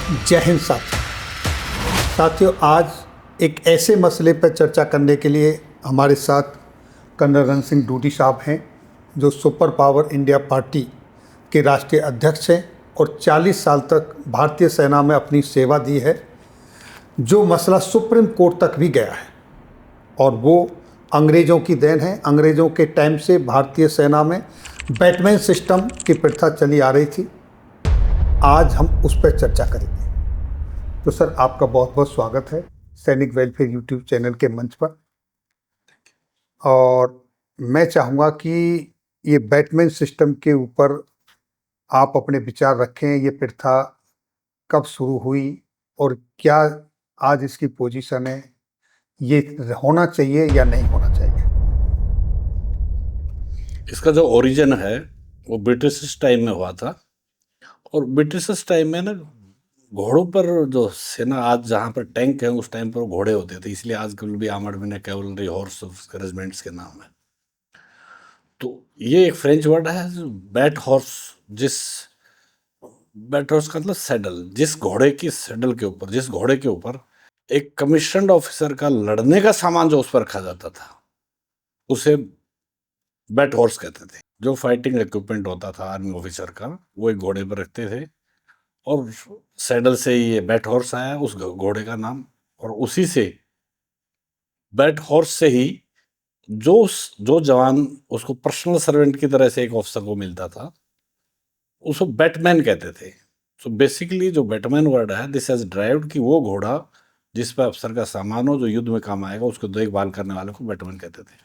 जय हिंद साथियों, आज एक ऐसे मसले पर चर्चा करने के लिए हमारे साथ कर्नल रण सिंह डूडी साहब हैं, जो सुपर पावर इंडिया पार्टी के राष्ट्रीय अध्यक्ष हैं और 40 साल तक भारतीय सेना में अपनी सेवा दी है। जो मसला सुप्रीम कोर्ट तक भी गया है और वो अंग्रेज़ों की देन है। अंग्रेज़ों के टाइम से भारतीय सेना में बैटमैन सिस्टम की प्रथा चली आ रही थी। आज हम उस पर चर्चा करेंगे। तो सर, आपका बहुत बहुत स्वागत है सैनिक वेलफेयर यूट्यूब चैनल के मंच पर। और मैं चाहूँगा कि ये बैटमैन सिस्टम के ऊपर आप अपने विचार रखें। ये प्रथा कब शुरू हुई और क्या आज इसकी पोजीशन है, ये होना चाहिए या नहीं होना चाहिए? इसका जो ओरिजिन है वो ब्रिटिश टाइम में हुआ था। और ब्रिटिश टाइम में ना घोड़ों पर जो सेना, आज जहाँ पर टैंक है उस टाइम पर घोड़े होते थे, इसलिए आजकल भी आर्मर्ड में कैवलरी हॉर्स रेजिमेंट्स के नाम है। तो ये एक फ्रेंच वर्ड है बैट हॉर्स। बैट हॉर्स का मतलब सैडल, जिस घोड़े की सैडल के ऊपर, जिस घोड़े के ऊपर एक कमीशन्ड ऑफिसर का लड़ने का सामान जो उस पर रखा जाता था उसे बैट हॉर्स कहते थे। जो फाइटिंग इक्विपमेंट होता था आर्मी ऑफिसर का, वो एक घोड़े पर रखते थे और सैडल से ही ये बैट हॉर्स आया उस घोड़े का नाम। और उसी से बैट हॉर्स से ही जो जवान उसको पर्सनल सर्वेंट की तरह से एक ऑफिसर को मिलता था उसको बैटमैन कहते थे। सो बेसिकली जो बैटमैन वर्ड है, दिस हैज ड्राइव्ड कि वो घोड़ा जिस पर अफसर का सामान हो, जो युद्ध में काम आएगा, उसको देखभाल करने वाले को बैटमैन कहते थे।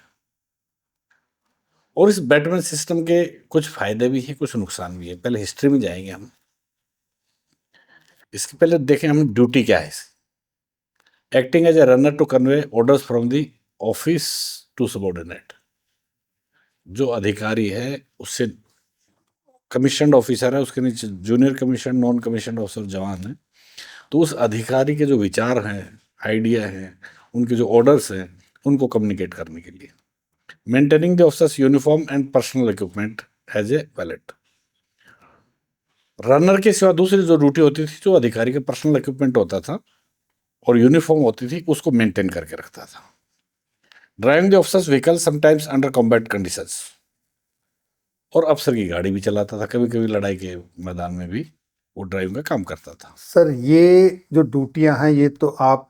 और इस बैटमैन सिस्टम के कुछ फायदे भी हैं, कुछ नुकसान भी है। पहले हिस्ट्री में जाएंगे हम। इसके पहले देखें हम ड्यूटी क्या है। Acting as a runner to convey orders from the office to subordinate. जो अधिकारी है उससे, कमीशन्ड ऑफिसर है, उसके नीचे junior commission, non commissioned officer जवान है, तो उस अधिकारी के जो विचार हैं, आइडिया हैं, उनके जो ऑर्डर्स हैं, उनको कम्युनिकेट करने के लिए। Maintaining the officer's uniform and personal equipment as a valet. Runner के सिवा दूसरी जो ड्यूटी होती थी, जो अधिकारी के पर्सनल इक्विपमेंट होता था और यूनिफॉर्म होती थी, उसको मेंटेन करके रखता था। Driving the officers vehicle sometimes under combat conditions. और अफसर की गाड़ी भी चलाता था, कभी कभी लड़ाई के मैदान में भी वो ड्राइविंग का काम करता था। सर, ये जो ड्यूटियां हैं, ये तो आप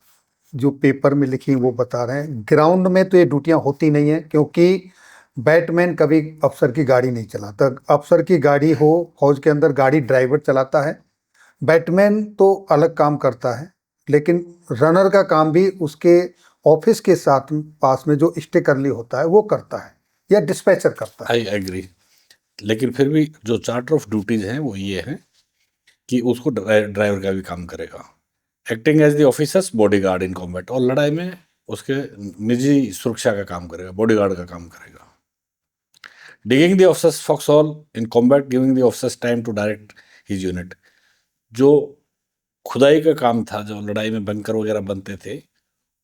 जो पेपर में लिखी वो बता रहे हैं। ग्राउंड में तो ये ड्यूटियां होती नहीं है, क्योंकि बैटमैन कभी अफसर की गाड़ी नहीं चलाता। अफसर की गाड़ी हो फौज के अंदर, गाड़ी ड्राइवर चलाता है। बैटमैन तो अलग काम करता है, लेकिन रनर का काम भी उसके ऑफिस के साथ पास में जो स्टेकरली होता है वो करता है, या डिस्पैचर करता है। I agree. लेकिन फिर भी जो चार्टर ऑफ ड्यूटीज हैं वो ये है कि उसको ड्राइवर का भी काम करेगा। Acting as the officer's bodyguard in combat. और लड़ाई में उसके निजी सुरक्षा का काम करेगा, बॉडीगार्ड का काम करेगा। Digging the officer's foxhole in combat, giving the officers time to direct his unit. जो खुदाई का काम था, जो लड़ाई में बंकर वगैरह बनते थे,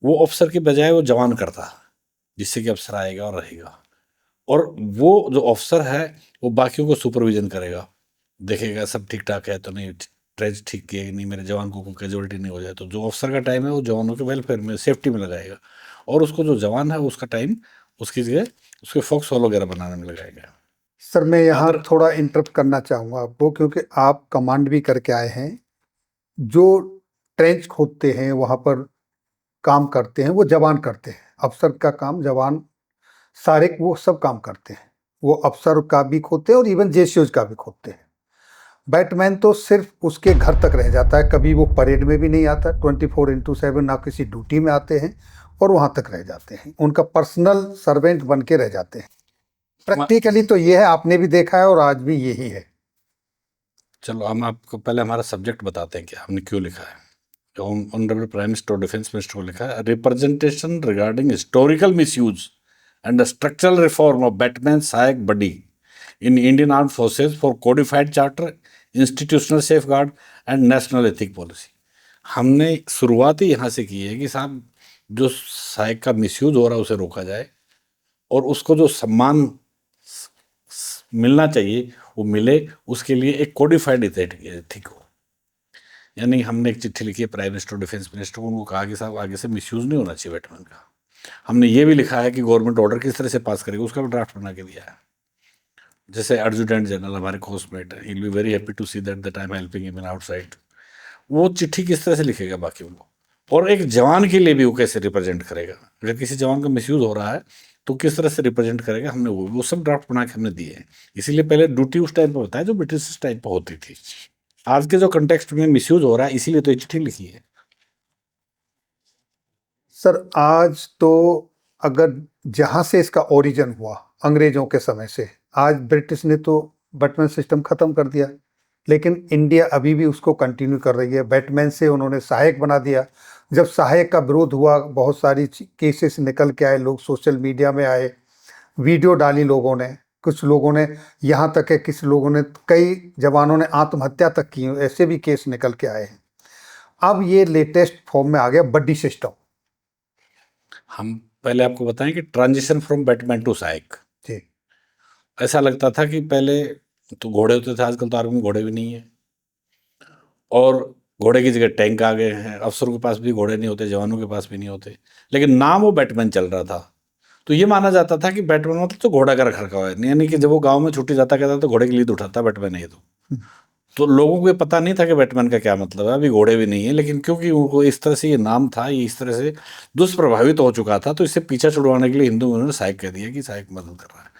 वो अफसर की बजाय वो जवान करता, जिससे कि अफसर आएगा और रहेगा। और वो जो अफसर है वो बाकियों को सुपरविजन करेगा, देखेगा सब ठीक ठाक है तो नहीं, ट्रेज ठीक किया कि नहीं, मेरे जवान को कोई कैजुअलिटी नहीं हो जाए। तो जो अफसर का टाइम है वो जवानों के वेलफेयर में, सेफ्टी में लगाएगा। और उसको जो जवान है उसका टाइम उसकी जगह उसके फॉक्स हॉल वगैरह बनाने में लगाएगा। सर, मैं यहाँ अदर थोड़ा इंटरप्ट करना चाहूँगा आपको, क्योंकि आप कमांड भी करके आए हैं। जो ट्रेंच खोदते हैं, वहाँ पर काम करते हैं, वो जवान करते हैं। अफसर का काम जवान सारे वो सब काम करते हैं। वो अफसर का भी खोदते हैं और इवन जेसीओज का भी खोदते हैं। बैटमैन तो सिर्फ उसके घर तक रह जाता है, कभी वो परेड में भी नहीं आता। 24/7 ना किसी ड्यूटी में आते हैं और वहाँ तक रह जाते हैं। उनका पर्सनल सर्वेंट बन के रह जाते हैं। प्रैक्टिकली तो ये है, आपने भी देखा है और आज भी यही है। चलो हम आपको पहले हमारा सब्जेक्ट बताते हैं कि हमने क्यों लिखा है। ऑनरेबल प्राइम मिनिस्टर और डिफेंस मिनिस्टर को लिखा है, representation regarding historical misuse and structural reform of batman sahayak body in Indian armed forces for codified charter, institutional safeguard and national ethic policy. हमने शुरुआत ही यहाँ से की है कि साहब, जो सहायक का मिसयूज हो रहा है उसे रोका जाए और उसको जो सम्मान मिलना चाहिए वो मिले, उसके लिए एक कोडिफाइड एथिक हो। यानी हमने एक चिट्ठी लिखी है प्राइम मिनिस्टर और डिफेंस मिनिस्टर को, उनको कहा कि साहब आगे से मिसयूज नहीं होना चाहिए बैटमैन का। हमने ये भी लिखा है कि गवर्नमेंट ऑर्डर किस तरह से पास करेगी, उसका भी ड्राफ्ट बना के दिया है। जैसे एडजुटेंट जनरल हमारे कोर्समेट है, he will be very happy to see that I am helping him in outside. वो चिट्ठी किस तरह से लिखेगा बाकी उनको, और एक जवान के लिए भी वो कैसे रिप्रेजेंट करेगा, अगर किसी जवान का मिसयूज हो रहा है तो किस तरह से रिप्रेजेंट करेगा, हमने वो सब ड्राफ्ट बना के हमने दिए हैं। इसीलिए पहले ड्यूटी उस टाइम पे बताया जो ब्रिटिश टाइम पे होती थी। आज के जो कंटेक्स्ट में मिसयूज हो रहा है, इसीलिए तो ये चिट्ठी लिखी है। सर आज तो अगर जहाँ से इसका ओरिजिन हुआ अंग्रेजों के समय से, आज ब्रिटिश ने तो बैटमैन सिस्टम ख़त्म कर दिया, लेकिन इंडिया अभी भी उसको कंटिन्यू कर रही है। बैटमैन से उन्होंने सहायक बना दिया। जब सहायक का विरोध हुआ, बहुत सारी केसेस निकल के आए, लोग सोशल मीडिया में आए, वीडियो डाली लोगों ने, कुछ लोगों ने, यहाँ तक है किसी लोगों ने, कई जवानों ने आत्महत्या तक की, ऐसे भी केस निकल के आए हैं। अब ये लेटेस्ट फॉर्म में आ गया बड्डी सिस्टम। हम पहले आपको बताएं कि ट्रांजिशन फ्रॉम बैटमैन टू सहायक, जी ऐसा लगता था कि पहले तो घोड़े होते थे, आजकल तो आर्मी में घोड़े भी नहीं है, और घोड़े की जगह टैंक आ गए हैं। अफसरों के पास भी घोड़े नहीं होते, जवानों के पास भी नहीं होते, लेकिन नाम वो बैटमैन चल रहा था। तो ये माना जाता था कि बैटमैन मतलब तो घोड़ा का रखा हुआ है, यानी कि जब वो गांव में छुट्टी जाता कहता तो घोड़े की लीद उठाता बैटमैन है ये तो लोगों को ये पता नहीं था कि बैटमैन का क्या मतलब है। अभी घोड़े भी नहीं है, लेकिन क्योंकि उनको इस तरह से ये नाम था, ये इस तरह से दुष्प्रभावित हो चुका था, तो इससे पीछा छुड़वाने के लिए हिंदुओं ने सहायक कह दिया कि सहायक मदद कर रहा है।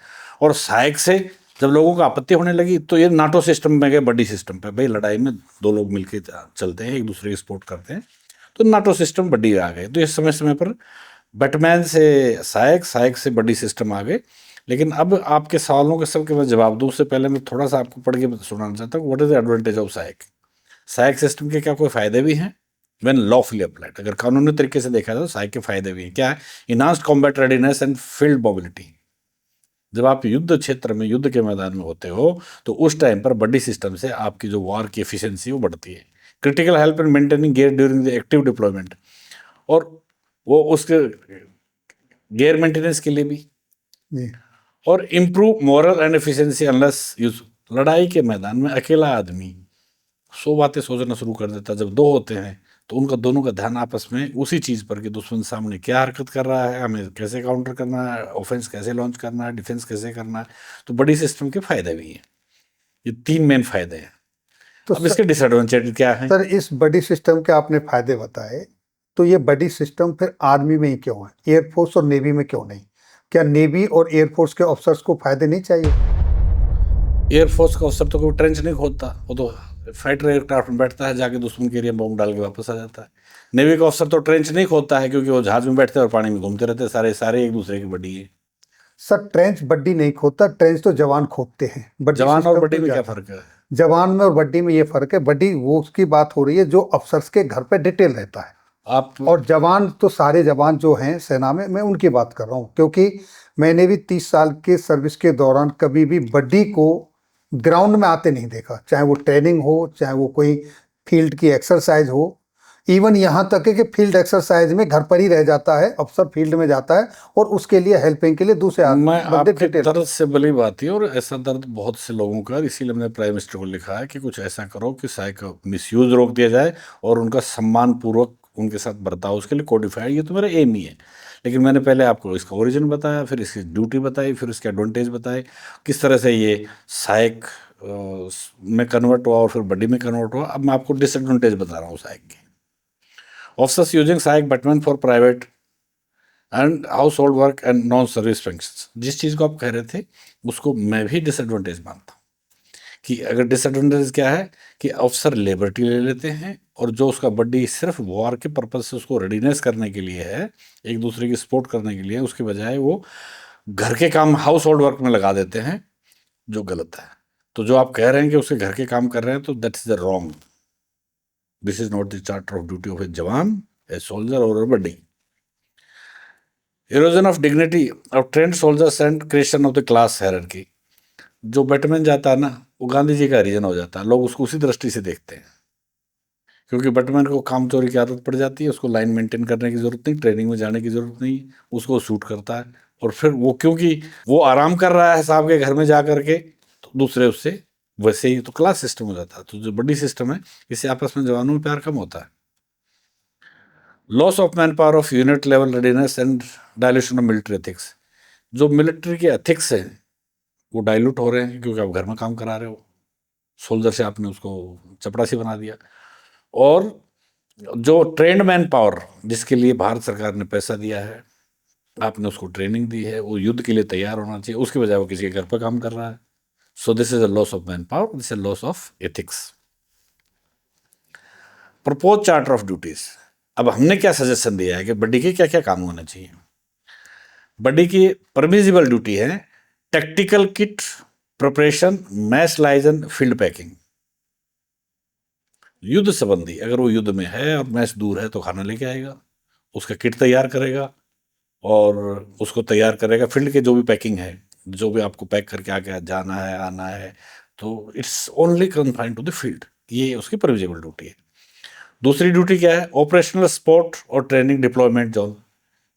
और सहायक से जब लोगों को आपत्ति होने लगी तो ये नाटो सिस्टम में गए, बड़ी सिस्टम पे। भाई लड़ाई में दो लोग मिलकर चलते हैं, एक दूसरे की सपोर्ट करते हैं, तो नाटो सिस्टम बड्डी आ गए। तो इस समय समय पर बैटमैन से सहायक, सहायक से बड्डी सिस्टम आ गए। लेकिन अब आपके सवालों के सबके मैं जवाब दूं उससे पहले मैं थोड़ा सा आपको पढ़ के सुनाना चाहता हूँ, what is the advantage of सहायक। सहायक सिस्टम के क्या कोई फायदे भी हैं व्हेन लॉफुली अप्लाइड, अगर कानूनी तरीके से देखा जाए तो सहायक के फायदे भी हैं। क्या है? Enhanced combat readiness and field mobility. जब आप युद्ध क्षेत्र में, युद्ध के मैदान में होते हो, तो उस टाइम पर बड्डी सिस्टम से आपकी जो वॉर की एफिशिएंसी वो बढ़ती है। Critical help in maintaining gear during the active deployment, और वो उसके गियर मेंटेनेंस के लिए भी, जी और improve moral and efficiency unless use. लड़ाई के मैदान में अकेला आदमी 100 बातें सोचना शुरू कर देता। जब दो होते हैं तो उनका दोनों का ध्यान आपस में उसी चीज़ पर कि दुश्मन सामने क्या हरकत कर रहा है, हमें कैसे काउंटर करना है, ऑफेंस कैसे लॉन्च करना है, डिफेंस कैसे करना है। तो बड़ी सिस्टम के फायदे भी हैं। ये 3 मेन फायदे हैं। तो अब इसके डिसएडवांटेज क्या है? सर इस बडी सिस्टम के आपने फायदे बताए, तो ये बडी सिस्टम फिर आर्मी में ही क्यों है, एयरफोर्स और नेवी में क्यों नहीं? क्या नेवी और एयरफोर्स के ऑफिसर्स को फायदे नहीं चाहिए? एयरफोर्स का अफसर तो कोई ट्रेंच नहीं खोदता, वो तो फाइटर एयरक्राफ्ट में बैठता है, जाके दुश्मन के एरिया में बम डाल के वापस आ जाता है। नेवी का अफसर तो ट्रेंच नहीं खोदता है, क्योंकि वो जहाज में बैठते हैं और पानी में घूमते रहते हैं, सारे सारे एक दूसरे की बड्डी है। सर ट्रेंच बड्डी नहीं खोदता, ट्रेंच तो जवान खोदते हैं। बड्डी जवान और सिस्टम बड्डी तो में क्या ज्यादा- फर्क है? जवान में और बड्डी में ये फर्क है। बड्डी वो उसकी बात हो रही है जो अफसर्स के घर पे डिटेल रहता है, आप और जवान तो सारे जवान जो हैं सेना में, मैं उनकी बात कर रहा हूँ। क्योंकि मैंने भी 30 साल के सर्विस के दौरान कभी भी बड्डी को ग्राउंड में आते नहीं देखा, चाहे वो ट्रेनिंग हो, चाहे वो कोई फील्ड की एक्सरसाइज हो। इवन यहाँ तक है कि फील्ड एक्सरसाइज में घर पर ही रह जाता है, अफसर फील्ड में जाता है और उसके लिए हेल्पिंग के लिए दूसरे मैं बंदे आपके डिटेल। दर्द से भली बात है, और ऐसा दर्द बहुत से लोगों का, इसीलिए मैंने प्राइम मिनिस्टर को लिखा है कि कुछ ऐसा करो कि सहायक का मिसयूज रोक दिया जाए और उनका सम्मान पूर्वक उनके साथ बर्ताव, उसके लिए कोडिफाइड, ये तो मेरा एम ही है। लेकिन मैंने पहले आपको इसका ओरिजिन बताया, फिर इसकी ड्यूटी बताई, फिर इसके एडवांटेज बताए, किस तरह से ये सहायक में कन्वर्ट हुआ और फिर बड्डी में कन्वर्ट हुआ। अब मैं आपको डिसएडवांटेज बता रहा हूँ सहायक के। ऑफिसर्स यूजिंग सहायक Batman for private and house hold work and non service function, जिस चीज़ को आप कह रहे थे उसको मैं भी डिसएडवांटेज मानता हूँ। कि अगर डिसएडवांटेज क्या है कि अफसर लिबर्टी ले लेते हैं, और जो उसका बड्डी सिर्फ वॉर के पर्पज से उसको रेडीनेस करने के लिए है, एक दूसरे की सपोर्ट करने के लिए, उसके बजाय वो घर के काम, हाउस होल्ड वर्क में लगा देते हैं, जो गलत है। तो जो आप कह रहे हैं कि उसके घर के काम कर रहे हैं, तो that is the wrong. This is not the charter of duty of a jawan, a soldier और a buddy. Erosion of dignity of trained soldiers and creation of the class hierarchy. जो बैटमैन जाता है ना, वो गांधी जी का रीजन हो जाता है, लोग उसको उसी दृष्टि से देखते हैं। क्योंकि बैटमैन को काम चोरी की आदत पड़ जाती है, उसको लाइन मेंटेन करने की जरूरत नहीं, ट्रेनिंग में जाने की जरूरत नहीं, उसको शूट करता है। और फिर वो, क्योंकि वो आराम कर रहा है साहब के घर में जा करके, तो दूसरे उससे वैसे ही तो क्लास सिस्टम हो जाता है। तो जो बड़ी सिस्टम है, इससे आपस में जवानों में प्यार कम होता है। Loss of man power of unit level readiness and dilution of military ethics. जो मिलिट्री के एथिक्स हैं वो डाइल्यूट हो रहे हैं, क्योंकि आप घर में काम करा रहे हो, सोल्जर से आपने उसको चपरासी बना दिया। और जो ट्रेंड मैन पावर, जिसके लिए भारत सरकार ने पैसा दिया है, आपने उसको ट्रेनिंग दी है, वो युद्ध के लिए तैयार होना चाहिए, उसके बजाय वो किसी के घर पर काम कर रहा है। So this is a loss of man power, this is loss of ethics. Propose charter of duties. अब हमने क्या सजेशन दिया है कि बड्डी के क्या क्या काम होने चाहिए। बड्डी की परमिजिबल ड्यूटी है tactical kit preparation, mess liaison, field packing. युद्ध संबंधी, अगर वो युद्ध में है और मैस दूर है तो खाना लेके आएगा, उसका किट तैयार करेगा और उसको तैयार करेगा। फील्ड के जो भी पैकिंग है, जो भी आपको पैक करके आगे जाना है आना है, तो it's only confined to the field. ये उसकी परमिजिबल ड्यूटी है। दूसरी ड्यूटी क्या है? ऑपरेशनल सपोर्ट और ट्रेनिंग डिप्लॉयमेंट जोन।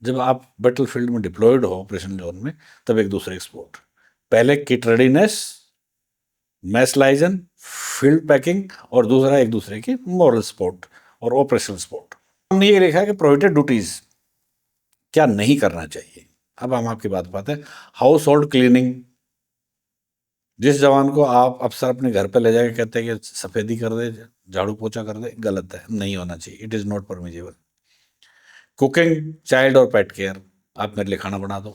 जब आप बैटल फील्ड में डिप्लॉयड हो ऑपरेशन जोन में, तब एक दूसरे की सपोर्ट। पहले kit readiness, mess liaison, field packing, और दूसरा एक दूसरे की मॉरल सपोर्ट और ऑपरेशनल सपोर्ट। हमने ये लिखा है कि प्रोहिबिटेड ड्यूटीज क्या नहीं करना चाहिए। अब हम आपकी बात पाते हैं। House hold cleaning. जिस जवान को आप अफसर अपने घर पे ले जाके कहते हैं कि सफेदी कर दे, झाड़ू पोछा कर दे, गलत है, नहीं होना चाहिए। It is not permissible. Cooking, child और पेट केयर। आप मेरे लिए खाना बना दो,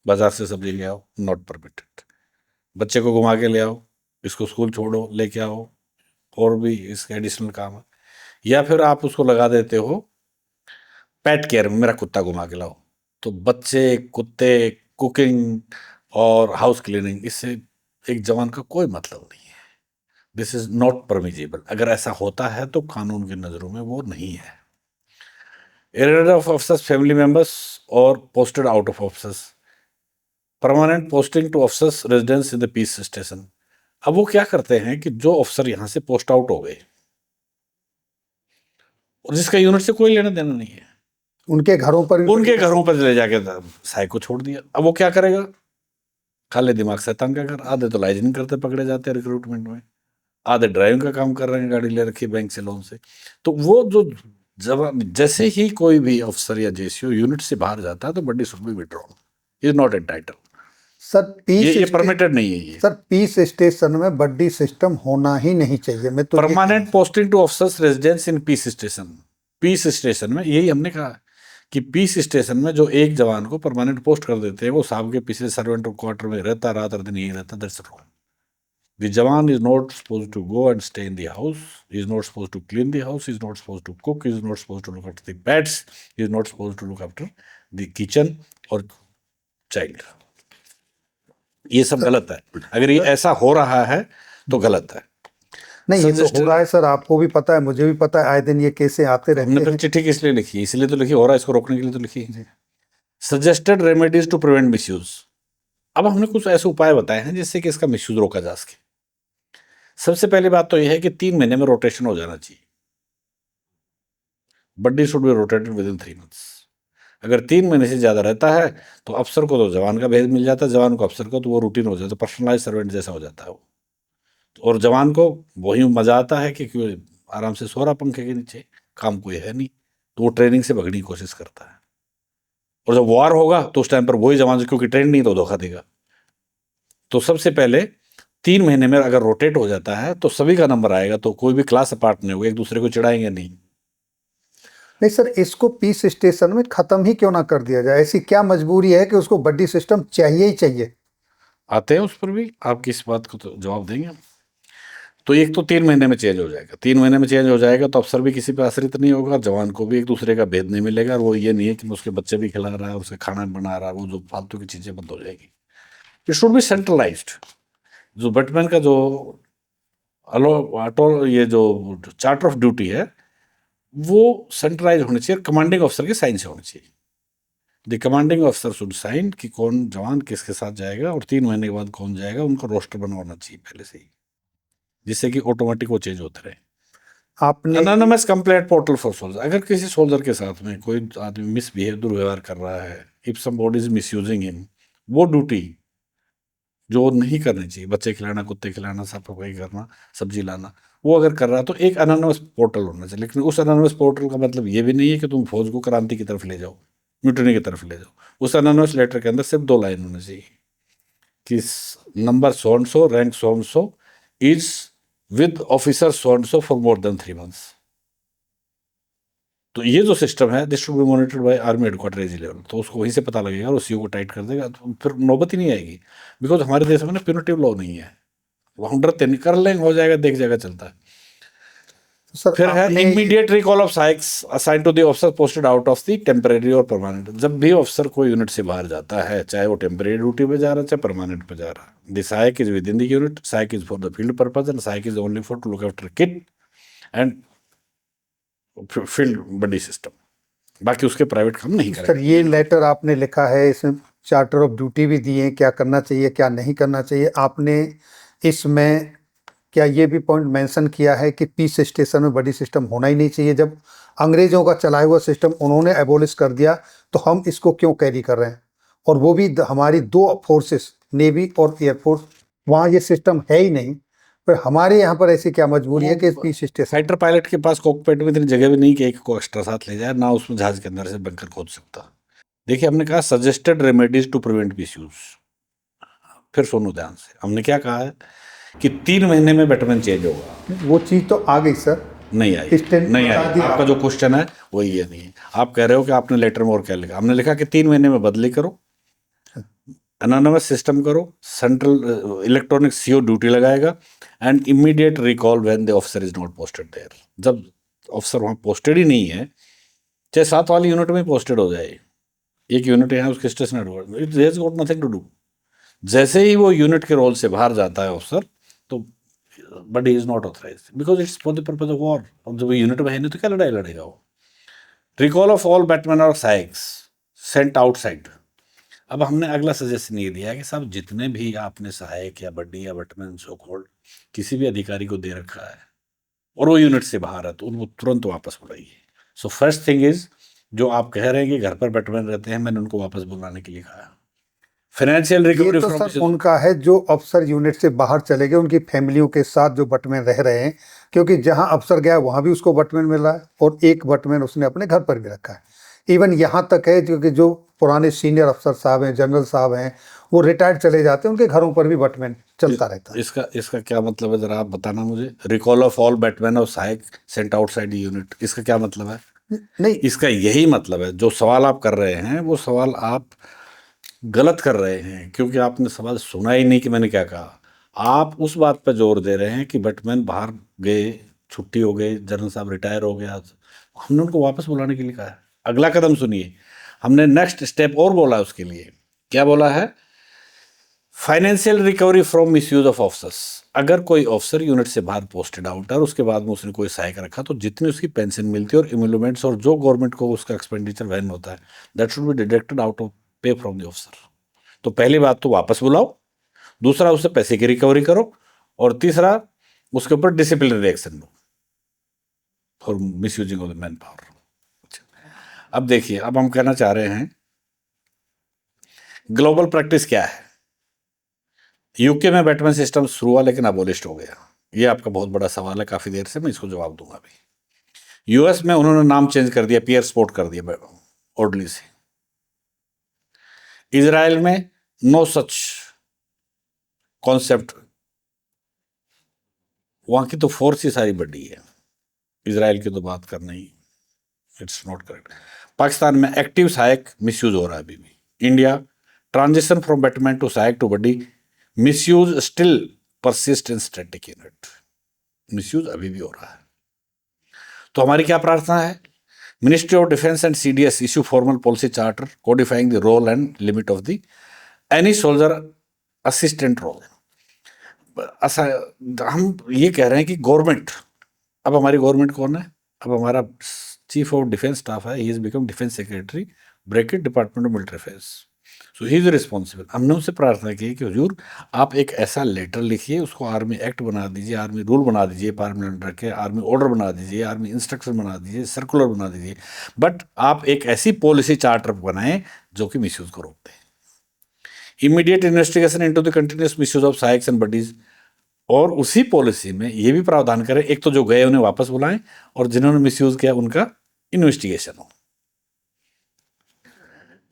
बाजार से सब्जी ले आओ, नॉट परमिटेड। बच्चे को घुमा के ले आओ, इसको स्कूल छोड़ो, लेके आओ, और भी इसके एडिशनल काम है। या फिर आप उसको लगा देते हो पेट केयर में, मेरा कुत्ता घुमा के लाओ। तो बच्चे, कुत्ते, कुकिंग और हाउस क्लीनिंग, इससे एक जवान का कोई मतलब नहीं है। This is not permissible. अगर ऐसा होता है तो कानून की नजरों में वो नहीं है। Arrear of officers, family members और posted out of officers. Permanent posting to officers residence in the peace station. अब वो क्या करते हैं कि जो अफसर यहां से पोस्ट आउट हो गए और जिसका यूनिट से कोई लेना देना नहीं है, उनके घरों पर ले जाके साई को छोड़ दिया। अब वो क्या करेगा? खाली दिमाग शैतान का घर। आधे तो लाइजनिंग करते पकड़े जाते हैं रिक्रूटमेंट में, आधे ड्राइविंग का काम कर रहे हैं, गाड़ी ले रखी बैंक से, लोन से। तो वो जो जवान, जैसे ही कोई भी अफसर या जेसीओ यूनिट से बाहर जाता है तो buddy should be withdrawn, is not entitle. Sir peace ये परमिटेड नहीं है। ये सर पीस स्टेशन में बड्डी सिस्टम होना ही नहीं चाहिए। मैं तो permanent posting to officers residence in peace station. Peace station में यही हमने कहा कि पीस स्टेशन में जो एक जवान को परमानेंट पोस्ट कर देते हैं, वो साहब के पिछले सर्वेंट क्वार्टर में रहता, रात और दिन यही रहता। That's wrong. The jawan is not supposed to go and stay in the house. He is not supposed to clean the house. He is not supposed to cook. He is not supposed to look after the pets. He is not supposed to look after the kitchen or child. ये सब गलत है। अगर ये ऐसा हो रहा है तो गलत है। नहीं, ये तो हो रहा है सर, आपको भी पता है, मुझे भी पता है, आए दिन ये केसें आते रहते हैं। हमने फिर चिट्ठी किस लिए लिखी? इसलिए तो लिखी, हो रहा है इसको रोकने के लिए तो लिखी। Suggested remedies to prevent misuse. अब हमने कुछ ऐसे उपाय बताए हैं जिससे कि इसका मिसयूज रोका जा सके। सबसे पहली बात तो यह है कि 3 महीने में रोटेशन हो जाना चाहिए। Buddy should be rotated within 3 months. अगर 3 महीने से ज्यादा रहता है तो अफसर को तो जवान का भेद मिल जाता है, जवान को अफसर को, तो वो रूटीन हो जाता है, पर्सनलाइज सर्वेंट जैसा हो जाता है वो। और जवान को वही मजा आता है कि क्यों आराम से सो रहा पंखे के नीचे, काम कोई है नहीं, तो वो ट्रेनिंग से भगने की कोशिश करता है। और जब वॉर होगा तो उस टाइम पर वही जवान, क्योंकि ट्रेन नहीं तो धोखा देगा। तो सबसे पहले 3 महीने में अगर रोटेट हो जाता है तो सभी का नंबर आएगा, तो कोई भी क्लास अपार्ट नहीं होगा, एक दूसरे को चिढ़ाएंगे नहीं। नहीं सर, इसको पीस स्टेशन में खत्म ही क्यों ना कर दिया जाए? ऐसी क्या मजबूरी है कि उसको बड्डी सिस्टम चाहिए ही चाहिए? आते हैं उस पर भी, आपकी इस बात को तो जवाब देंगे। तो एक तो 3 महीने में चेंज हो जाएगा। 3 महीने में चेंज हो जाएगा तो अफसर भी किसी पे आश्रित नहीं होगा, जवान को भी एक दूसरे का भेद नहीं मिलेगा। और वो ये नहीं है कि उसके बच्चे भी खिला रहा है, उसके खाना बना रहा है, वो जो फालतू की चीजें बंद हो जाएगी। It should be centralised. जो बटमैन का जो ये जो चार्टर ऑफ ड्यूटी है वो सेंट्रलाइज होनी चाहिए, कमांडिंग ऑफिसर के साइन से होनी चाहिए। The commanding officer should sign कि कौन जवान किसके साथ जाएगा और 3 महीने के बाद कौन जाएगा, उनका रोस्टर बनवाना चाहिए पहले से ही, जिससे कि ऑटोमेटिक वो चेंज होते रहे। आपने anonymous complaint portal for soldier. अगर किसी सोल्जर के साथ में कोई आदमी मिसबिहेव, दुर्व्यवहार कर रहा है, if somebody is misusing him, वो ड्यूटी जो नहीं करनी चाहिए, बच्चे खिलाना, कुत्ते खिलाना, साफ सफाई करना, सब्जी लाना, वो अगर कर रहा है तो एक अनोनिमस पोर्टल होना चाहिए। लेकिन उस अनोनिमस पोर्टल का मतलब ये भी नहीं है कि तुम फौज को क्रांति की तरफ ले जाओ, म्यूटनी की तरफ ले जाओ। उस अनोनिमस लेटर के अंदर सिर्फ 2 लाइन होनी चाहिए कि number so and so, rank so and so is with officer so and so for more than 3 months। तो ये जो सिस्टम है, this should be monitored by army headquarter AG level. तो उसको वहीं से पता लगेगा और सीओ को टाइट कर देगा, तो फिर नौबत ही नहीं आएगी। बिकॉज हमारे देश में ना प्यूनिटिव लॉ नहीं है, हम डरते नहीं, कर लेंगे, हो जाएगा, देख जाएगा, चलता है। तो सर फिर है आपने इमीडिएट रिकॉल ऑफ सहायक assign to the officer posted out of the temporary और परमानेंट। जब भी ऑफिसर कोई यूनिट से बाहर जाता है, चाहे वो टेम्परेरी ड्यूटी पे जा रहा है, चाहे परमानेंट पे जा रहा है, the sahayak is within the unit, sahayak is for the field purpose and sahayak is only for to look after kit and field buddy system. बाकी उसके प्राइवेट काम नहीं सर करेगा। ये लेटर आपने लिखा है, इसमें चार्टर ऑफ ड्यूटी भी दिए हैं, क्या करना चाहिए क्या नहीं करना चाहिए। आपने इसमें क्या ये भी पॉइंट मेंशन किया है कि पीस स्टेशन में बड़ी सिस्टम होना ही नहीं चाहिए? जब अंग्रेजों का चलाया हुआ सिस्टम उन्होंने एबोलिश कर दिया तो हम इसको क्यों कैरी कर रहे हैं? और वो भी हमारी 2 फोर्सेस, नेवी और एयरफोर्स, वहाँ ये सिस्टम है ही नहीं, पर हमारे यहाँ पर ऐसी क्या मजबूरी है कि पीस स्टेशन? फाइटर पायलट के पास कॉकपिट में इतनी जगह भी नहीं कि एक को एक्स्ट्रा साथ ले जाए, ना उसमें जहाज के अंदर से बंकर खोद सकता। देखिए, हमने कहा suggested remedies to prevent misuse. फिर सुनो ध्यान से, हमने क्या कहा है कि 3 महीने में बैटमैन चेंज होगा। वो चीज़ तो आ गई सर, नहीं आई, स्टैंड नहीं बता आई। दिया। आपका जो क्वेश्चन है वो ये नहीं है। आप कह रहे हो कि आपने लेटर में और क्या लिखा। हमने लिखा कि 3 महीने में बदली करो, एनोनिमस सिस्टम करो, सेंट्रल इलेक्ट्रॉनिक सीओ ड्यूटी लगाएगा and immediate recall when the officer is not posted there. जब ऑफिसर वहां पोस्टेड ही नहीं है, चाहे 7 वाली यूनिट में पोस्टेड हो जाए, एक यूनिट है उसके station headquarter, it has got nothing to do. जैसे ही वो यूनिट के रोल से बाहर जाता है ऑफिसर, तो but he is not authorise because it's for the purpose of war. और जब यूनिट में है नहीं तो क्या लड़ाई लड़ेगा वो। रिकॉल ऑफ ऑल बैटमैन और सहायक्स सेंट आउटसाइड। अब हमने अगला सजेशन ये दिया है कि साहब जितने भी आपने सहायक या बड्डी या बैटमैन सो कॉल्ड किसी भी अधिकारी को दे रखा है और वो यूनिट से बाहर है, तो उनको तुरंत वापस बुलाइए। सो फर्स्ट थिंग इज, जो आप कह रहे हैं कि घर पर बैटमैन रहते हैं, मैंने उनको वापस बुलाने के लिए कहा। फाइनेंशियल ये रिकवरी तो फ्रॉम, सर उनका है जो अफसर यूनिट से बाहर चले गए, उनकी फैमिलियों के साथ जो बटमैन रह रहे हैं, क्योंकि जहां अफसर गया वहां भी उसको बटमैन मिल रहा है और एक बटमैन उसने अपने घर पर भी रखा है। इवन यहाँ तक है क्योंकि जो पुराने सीनियर अफसर साहब हैं, जनरल साहब हैं, वो रिटायर्ड चले जाते हैं, उनके घरों पर भी बटमैन चलता रहता है। इसका क्या मतलब है, जरा आप बताना मुझे। रिकॉल ऑफ ऑल बैटमैन और सहायक सेंट आउटसाइड यूनिट, इसका क्या मतलब है? नहीं, इसका यही मतलब है, जो सवाल आप कर रहे हैं वो सवाल आप गलत कर रहे हैं, क्योंकि आपने सवाल सुना ही नहीं कि मैंने क्या कहा। आप उस बात पर जोर दे रहे हैं कि बैटमैन बाहर गए, छुट्टी हो गई, जनरल साहब रिटायर हो गया, हमने उनको वापस बुलाने के लिए कहा है। अगला कदम सुनिए, हमने नेक्स्ट स्टेप और बोला उसके लिए। क्या बोला है? Financial recovery from misuse of officers. अगर कोई ऑफिसर यूनिट से बाहर पोस्टेड आउट है और उसके बाद में उसने कोई सहायक रखा, तो जितनी उसकी पेंशन मिलती है और इम्यूलमेंट्स और जो गवर्नमेंट को उसका एक्सपेंडिचर वहन होता है, that should be deducted out of पे फ्रॉम द ऑफिसर। तो पहली बात तो वापस बुलाओ, दूसरा उससे पैसे की रिकवरी करो, और तीसरा उसके ऊपर disciplinary action low for miss using of the man power. अब देखिए, अब हम कहना चाह रहे हैं ग्लोबल प्रैक्टिस क्या है। यूके में बैटमैन सिस्टम शुरू हुआ लेकिन अबोलिश्ड हो गया। ये आपका बहुत बड़ा सवाल है, काफी देर से मैं इसको जवाब दूंगा अभी। यूएस में उन्होंने नाम चेंज कर दिया, पियर स्पोर्ट कर दिया ऑर्डली से। इजराइल में नो सच कॉन्सेप्ट, वहां की तो फोर्स ही सारी बड़ी है, इजराइल की तो बात करना ही इट्स नॉट करेक्ट। पाकिस्तान में एक्टिव सहायक मिसयूज हो रहा है अभी भी। India, transition from batman to sahayak to buddy, misuse still persist in static unit. Misuse अभी भी हो रहा है। तो हमारी क्या प्रार्थना है? Ministry of defence and CDS issue formal policy charter codifying the role and limit of the any soldier assistant role. हम ये कह रहे हैं कि गवर्नमेंट, अब हमारी गवर्नमेंट कौन है? अब हमारा चीफ ऑफ डिफेंस स्टाफ है, he is become defence secretary, bracket department of military affairs, so he is responsible. हमने उनसे प्रार्थना की कि हुजूर आप एक ऐसा लेटर लिखिए, उसको आर्मी एक्ट बना दीजिए, आर्मी रूल बना दीजिए, पार्लियामेंट रखे, आर्मी ऑर्डर बना दीजिए, आर्मी इंस्ट्रक्शन बना दीजिए, सर्कुलर बना दीजिए, बट आप एक ऐसी पॉलिसी चार्टर बनाएं जो कि मिसयूज को रोक दे। Immediate investigation into the continuous misuse of sahayaks and buddies, और उसी पॉलिसी में ये भी प्रावधान करें, एक तो जो गए उन्हें वापस बुलाएं और जिन्होंने मिसयूज किया उनका इन्वेस्टिगेशन हो।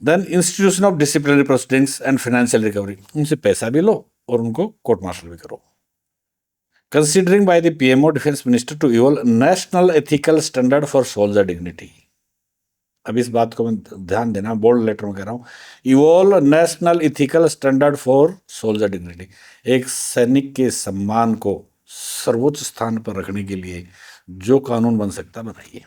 Then institution of disciplinary proceedings and financial recovery, उनसे पैसा भी लो और उनको कोर्ट मार्शल भी करो। Considering by the PMO defence minister to evolve national ethical standard for soldier dignity. अब इस बात को मैं ध्यान देना, बोल्ड लेटर में कह रहा हूँ, evolve national ethical standard for soldier dignity, एक सैनिक के सम्मान को सर्वोच्च स्थान पर रखने के लिए जो कानून बन सकता बनाइए।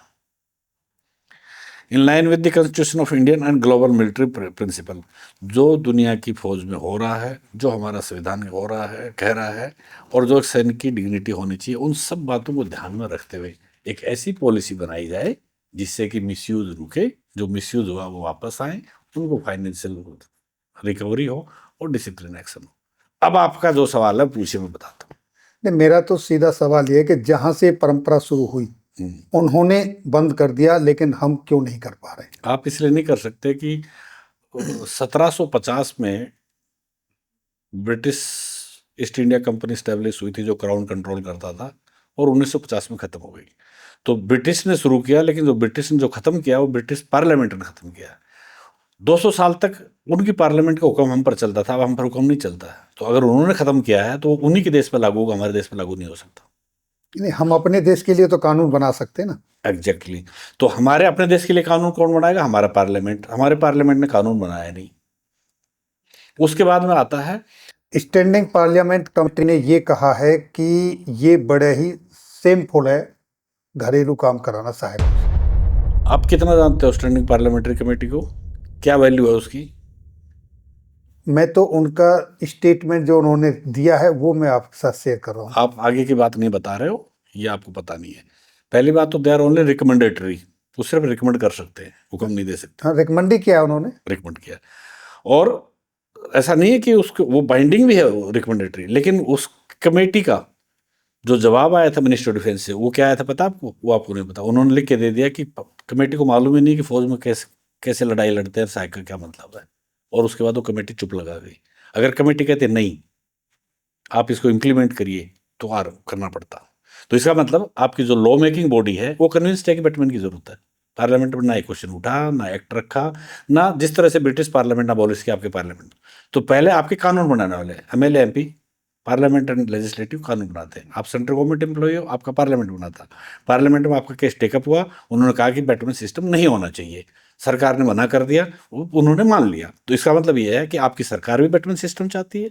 In line with the constitution of Indian and global military principle, जो दुनिया की फौज में हो रहा है, जो हमारा संविधान में हो रहा है, कह रहा है, और जो सैनिक की डिग्निटी होनी चाहिए, उन सब बातों को ध्यान में रखते हुए एक ऐसी पॉलिसी बनाई जाए जिससे कि मिसयूज रुके, जो मिसयूज हुआ वो वापस आए, उनको फाइनेंशियल रिकवरी हो और डिसिप्लिन एक्शन हो। अब आपका जो सवाल है पूछिए, मैं बताता हूँ। नहीं, मेरा तो सीधा सवाल ये है कि जहाँ से परंपरा शुरू हुई उन्होंने बंद कर दिया, लेकिन हम क्यों नहीं कर पा रहे? आप इसलिए नहीं कर सकते कि 1750 में British east India company establish हुई थी, जो क्राउन कंट्रोल करता था, और 1950 में खत्म हो गई। तो ब्रिटिश ने शुरू किया, लेकिन जो ब्रिटिश ने जो खत्म किया वो ब्रिटिश पार्लियामेंट ने खत्म किया। 200 साल तक उनकी पार्लियामेंट का हुक्म हम पर चलता था, अब हम पर हुक्म नहीं चलता है। तो अगर उन्होंने खत्म किया है तो उन्हीं के देश पर लागू होगा, हमारे देश पर लागू नहीं हो सकता। नहीं, हम अपने देश के लिए तो कानून बना सकते हैं ना। एग्जैक्टली तो हमारे अपने देश के लिए कानून कौन बनाएगा? हमारा पार्लियामेंट। हमारे पार्लियामेंट ने कानून बनाया नहीं। उसके बाद में आता है स्टैंडिंग पार्लियामेंट कमेटी ने ये कहा है कि ये बड़े ही सेमफुल है घरेलू काम कराना सहायकों से। आप कितना जानते हो स्टैंडिंग पार्लियामेंट्री कमेटी को, क्या वैल्यू है उसकी? मैं तो उनका स्टेटमेंट जो उन्होंने दिया है वो मैं आपके साथ शेयर कर रहा हूँ। आप आगे की बात नहीं बता रहे हो, ये आपको पता नहीं है। पहली बात तो दे आर ओनली रिकमेंडेटरी, वो सिर्फ रिकमेंड कर सकते हैं, हुक्म नहीं दे सकते। हाँ, रिकमेंड ही किया उन्होंने, रिकमेंड किया। और ऐसा नहीं है कि उसको वो बाइंडिंग भी है रिकमेंडेटरी, लेकिन उस कमेटी का जो जवाब आया था मिनिस्टर ऑफ डिफेंस से, वो क्या आया था पता आपको? वो आपको नहीं पता। उन्होंने लिख के दे दिया कि कमेटी को मालूम ही नहीं कि फौज में कैसे कैसे लड़ाई लड़ते हैं, सहायक का क्या मतलब है। और उसके बाद वो कमेटी चुप लगा गई। अगर कमेटी कहते नहीं आप इसको इम्प्लीमेंट करिए तो आर करना पड़ता। तो इसका मतलब आपकी जो लॉ मेकिंग बॉडी है वो कन्विंस्ड है कि बैटमैन की जरूरत है। पार्लियामेंट में ना एक क्वेश्चन उठा, ना एक्ट रखा, ना जिस तरह से ब्रिटिश पार्लियामेंट ना बोलिस की आपके पार्लियामेंट। तो पहले आपके कानून बनाने वाले MLA MP parliament and legislative कानून बनाते हैं। आप सेंट्रल गवर्नमेंट एम्प्लॉई हो, आपका पार्लियामेंट बनाता। पार्लियामेंट में आपका केस टेकअप हुआ, उन्होंने कहा कि बैटमैन सिस्टम नहीं होना चाहिए, सरकार ने मना कर दिया, उन्होंने मान लिया। तो इसका मतलब ये है कि आपकी सरकार भी बैटमैन सिस्टम चाहती है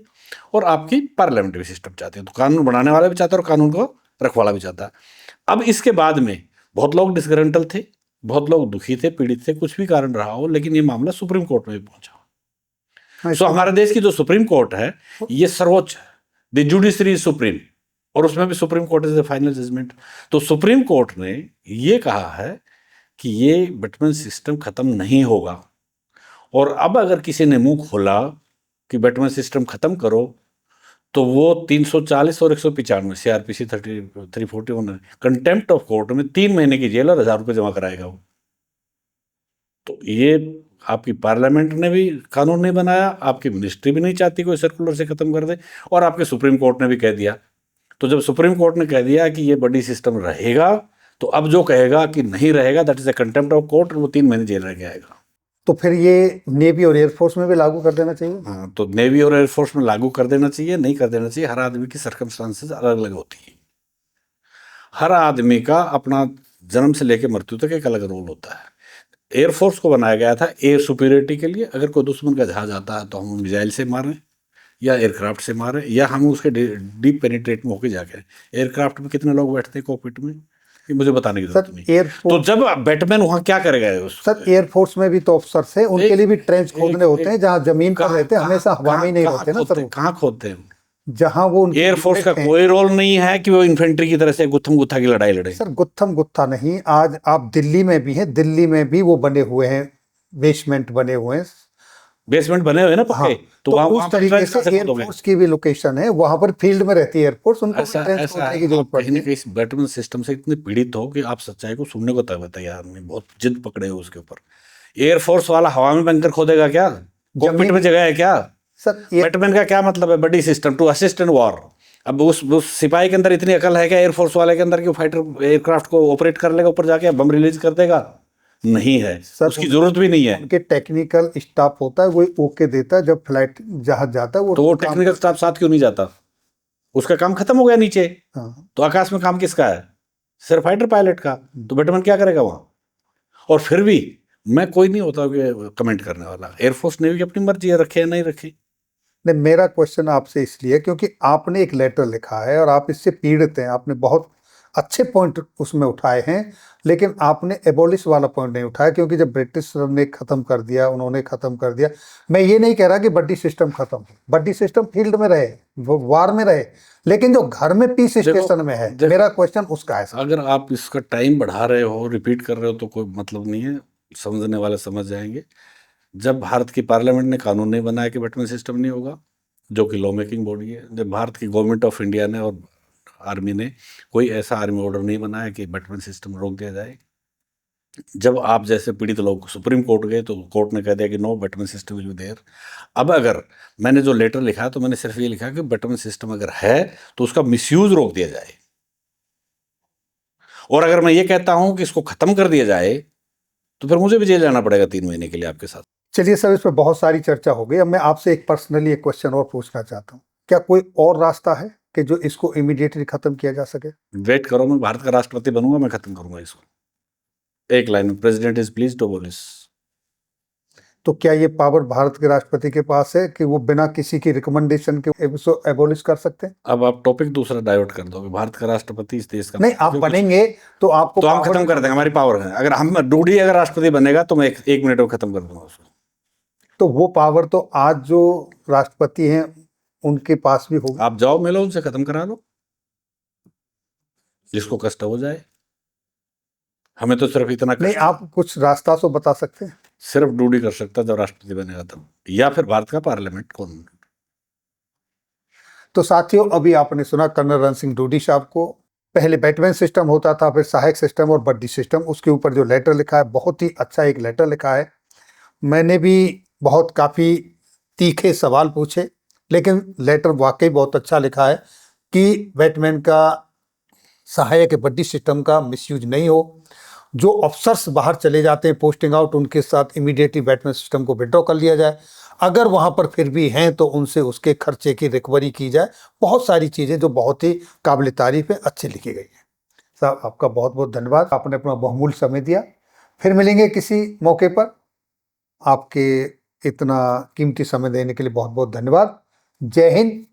और आपकी पार्लियामेंट भी सिस्टम चाहती है। तो कानून बनाने वाला भी चाहता है और कानून को रखवाला भी चाहता है। अब इसके बाद में बहुत लोग डिसग्रंटल थे, बहुत लोग दुखी थे, पीड़ित थे, कुछ भी कारण रहा हो, लेकिन ये मामला सुप्रीम कोर्ट में भी पहुंचा। सो हमारे देश की जो सुप्रीम कोर्ट है ये सर्वोच्च है, द जुडिशरी सुप्रीम, और उसमें भी supreme court is the final judgement. तो सुप्रीम कोर्ट ने ये कहा है कि ये बैटमैन सिस्टम खत्म नहीं होगा। और अब अगर किसी ने मुंह खोला कि बैटमैन सिस्टम खत्म करो, तो वो 340 और 195 सीआरपीसी 341 कंटेम्प्ट ऑफ कोर्ट में 3 महीने की जेल और 1000 रुपये जमा कराएगा वो। तो ये आपकी पार्लियामेंट ने भी कानून नहीं बनाया, आपकी मिनिस्ट्री भी नहीं चाहती कोई सर्कुलर से खत्म कर दे, और आपके सुप्रीम कोर्ट ने भी कह दिया। तो जब सुप्रीम कोर्ट ने कह दिया कि ये बड़ी सिस्टम रहेगा, तो अब जो कहेगा कि नहीं रहेगा that is a contempt of court, वो 3 महीने जेल रह के आएगा। तो फिर ये नेवी और एयरफोर्स में भी लागू कर देना चाहिए। हाँ, तो नेवी और एयरफोर्स में लागू कर देना चाहिए, नहीं कर देना चाहिए। हर आदमी की सर्कमस्टांसेस अलग अलग होती है। हर आदमी का अपना जन्म से लेकर मृत्यु तक एक अलग रोल होता है। एयरफोर्स को बनाया गया था एयर सुपीरियरिटी के लिए। अगर कोई दुश्मन का जहाज आता है तो हम मिसाइल से मारें या एयरक्राफ्ट से मारें, या हम उसके डीप पेनिट्रेट में होके जाके। एयरक्राफ्ट में कितने लोग बैठते हैं कॉकपिट में, ये मुझे बताने की जरूरत नहीं। तो जब बैटमैन वहां क्या करेगा? सर एयरफोर्स में भी तो ऑफिसर्स हैं, उनके लिए भी ट्रेंच खोदने होते हैं जहाँ जमीन पर रहते हैं, हमेशा हवा में ही नहीं रहते ना सर। कहाँ खोदते हैं? जहाँ वो एयरफोर्स का कोई रोल नहीं है कि वो इन्फेंट्री की तरह से गुत्थम गुत्था की लड़ाई लड़े। सर गुत्थम गुत्था नहीं, आज आप दिल्ली में भी हैं, दिल्ली में भी वो बने हुए हैं, बेसमेंट बने हुए हैं, बेसमेंट बने हुए ना पक्के। हाँ, तो उस तरीके से एयरफोर्स की भी लोकेशन है, वहां पर फील्ड में रहती है एयरफोर्स, उनको ट्रेंच खोदने की जरूरत पड़ती है। इस बैटमैन सिस्टम से इतने पीड़ित हो कि आप सच्चाई को सुनने को तैयार नहीं, बहुत जिद पकड़े हो उसके ऊपर। एयरफोर्स वाला हवा में बंकर खोदेगा क्या? कॉकपिट में जगह है क्या? सर ये बैटमैन का क्या मतलब है? Buddy system to assist in war. अब उस सिपाही के अंदर इतनी अकल है क्या एयरफोर्स वाले के अंदर कि फाइटर एयरक्राफ्ट को ऑपरेट कर लेगा, ऊपर जाके बम रिलीज कर देगा? नहीं है, सर, उसकी जरूरत भी नहीं है। उनके टेक्निकल स्टाफ होता है, वही ओके देता है जब फ्लाइट जहाज जाता है तो वो काम टेक्निकल स्टाफ साथ क्यों नहीं जाता? उसका काम खत्म हो गया नीचे, हाँ। तो आकाश में काम किसका है? सिर्फ फाइटर पायलट का। तो बैटमैन क्या करेगा वहां? और फिर भी मैं कोई नहीं होता कि कमेंट करने वाला। एयरफोर्स नेवी की अपनी मर्जी है, रखे या नहीं रखे। नहीं, मेरा क्वेश्चन आपसे इसलिए क्योंकि आपने एक लेटर लिखा है और आप इससे पीड़ित हैं, आपने बहुत अच्छे पॉइंट उसमें उठाए हैं, लेकिन आपने एबोलिश वाला पॉइंट नहीं उठाया, क्योंकि जब ब्रिटिश ने खत्म कर दिया, उन्होंने खत्म कर दिया। मैं ये नहीं कह रहा कि बड्डी सिस्टम खत्म हो, बड्डी सिस्टम फील्ड में रहे, वो वार में रहे, लेकिन जो घर में पीस स्टेशन में है, मेरा क्वेश्चन उसका है सर। अगर आप इसका टाइम बढ़ा रहे हो, रिपीट कर रहे हो, तो कोई मतलब नहीं है, समझने वाले समझ जाएंगे। जब भारत की पार्लियामेंट ने कानून नहीं बनाया कि बैटमैन सिस्टम नहीं होगा, जो कि लॉ मेकिंग बॉडी है, जब भारत की गवर्नमेंट ऑफ इंडिया ने और आर्मी ने कोई ऐसा आर्मी ऑर्डर नहीं बनाया कि बैटमैन सिस्टम रोक दिया जाए, जब आप जैसे पीड़ित लोग सुप्रीम कोर्ट गए तो कोर्ट ने कह दिया कि no batman system will be there. अब अगर मैंने जो लेटर लिखा तो मैंने सिर्फ ये लिखा कि बैटमैन सिस्टम अगर है तो उसका मिसयूज रोक दिया जाए, और अगर मैं ये कहता हूं कि इसको खत्म कर दिया जाए तो फिर मुझे भी जेल जाना पड़ेगा 3 महीने के लिए आपके साथ। चलिए सर, इस पर बहुत सारी चर्चा हो गई। अब मैं आपसे एक पर्सनली एक क्वेश्चन और पूछना चाहता हूँ, क्या कोई और रास्ता है कि जो इसको इमीडिएटली खत्म किया जा सके? वेट करो, मैं भारत का राष्ट्रपति बनूंगा, मैं खत्म करूंगा इसको। एक लाइन में, president is please to abolish. तो क्या ये पावर भारत के राष्ट्रपति के पास है कि वो बिना किसी की रिकमेंडेशन के इसको एबोलिश कर सकते हैं? अब आप टॉपिक दूसरा डाइवर्ट कर दोगे। भारत का राष्ट्रपति इस देश का नहीं, आप बनेंगे तो आपको तो हम power- खत्म कर देंगे, हमारी पावर है। अगर हम डूडी अगर राष्ट्रपति बनेगा तो मैं एक मिनट में खत्म कर दूंगा उसको। तो वो पावर तो आज जो राष्ट्रपति हैं उनके पास भी होगी। आप जाओ, मिलो उनसे, खत्म करा लो, जिसको कष्ट हो जाए। हमें तो सिर्फ इतना नहीं, आप कुछ रास्ता तो बता सकते हैं? सिर्फ डूडी कर सकता जब राष्ट्रपति बनेगा तब, या फिर भारत का पार्लियामेंट कौन। तो साथियों, अभी आपने सुना कर्नल रण सिंह डूडी साहब को। पहले बैटमैन सिस्टम होता था, फिर सहायक सिस्टम और बड्डी सिस्टम, उसके ऊपर जो लेटर लिखा है, बहुत ही अच्छा एक लेटर लिखा है। मैंने भी बहुत काफ़ी तीखे सवाल पूछे, लेकिन लेटर वाकई बहुत अच्छा लिखा है कि बैटमैन का सहायक बड्डी सिस्टम का मिसयूज नहीं हो। जो अफसर्स बाहर चले जाते हैं पोस्टिंग आउट, उनके साथ इमीडिएटली बैटमैन सिस्टम को विड्रॉ कर लिया जाए। अगर वहाँ पर फिर भी हैं तो उनसे उसके खर्चे की रिकवरी की जाए। बहुत सारी चीज़ें जो बहुत ही काबिल तारीफ है, अच्छी लिखी गई है। साहब, आपका बहुत बहुत धन्यवाद, आपने अपना बहुमूल्य समय दिया। फिर मिलेंगे किसी मौके पर। आपके इतना कीमती समय देने के लिए बहुत बहुत धन्यवाद। जय हिंद,